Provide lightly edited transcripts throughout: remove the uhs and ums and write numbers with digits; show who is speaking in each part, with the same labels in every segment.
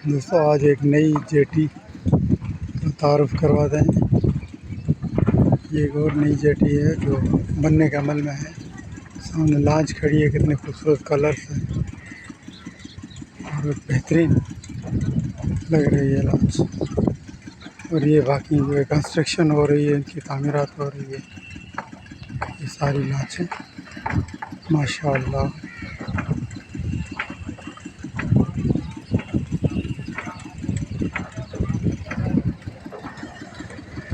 Speaker 1: दोस्तों आज एक नई जेटी का तारुफ करवा दें। ये एक और नई जेटी है जो बनने के अमल में है। सामने लॉन्च खड़ी है, कितने खूबसूरत कलर्स हैं और बेहतरीन लग रही है लॉन्च। और ये बाकी जो है कंस्ट्रक्शन हो रही है, इनकी तामीरात हो रही है। ये सारी लॉन्च है माशाअल्लाह।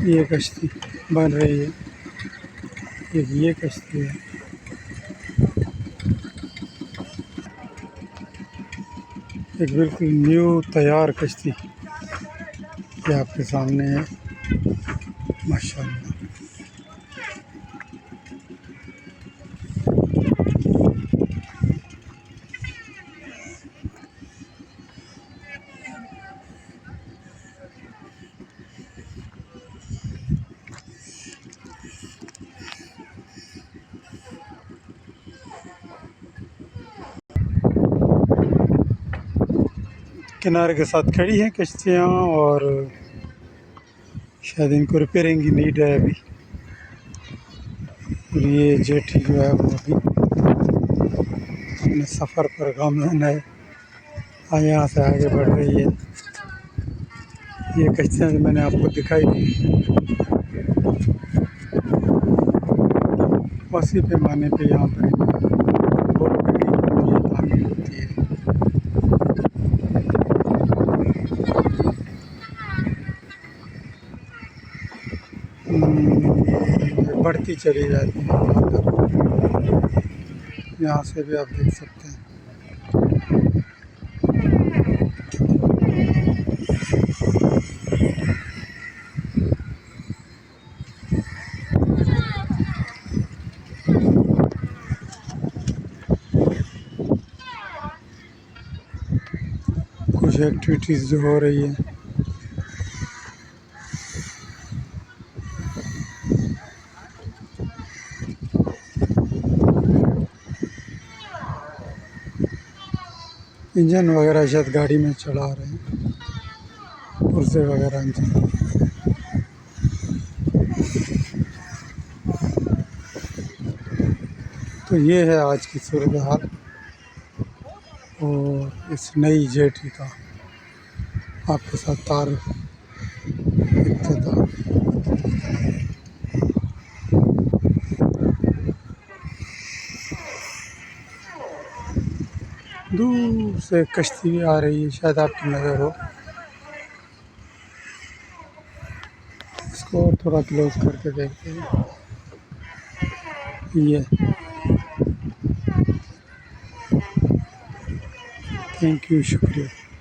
Speaker 1: ये कश्ती बन रही है, ये कश्ती है। एक बिल्कुल न्यू तैयार कश्ती ये आपके सामने है माशाअल्लाह। किनारे के साथ खड़ी हैं कश्तियाँ और शायद इनको रिपेयरिंग की नीड है अभी। और ये जेटी जो है वो अभी अपने सफ़र पर गामज़न है, यहाँ से आगे बढ़ रही है। ये कश्तियाँ जो मैंने आपको दिखाई दी वसी पैमाने पे यहाँ पर तामीर होती है। बढ़ती चली जाती है यहाँ से भी आप देख सकते हैं। कुछ एक्टिविटीज़ जो हो रही है इंजन वगैरह शायद गाड़ी में चला रहे हैं, पुर्जे वगैरह इंजन। तो ये है आज की सूरत हाल और इस नई जेटी का आपके साथ तारुफ इब्तिदा। दूर से कश्ती भी आ रही है, शायद आपकी नज़र हो। इसको और थोड़ा क्लोज करके देखते हैं। ये थैंक यू, शुक्रिया।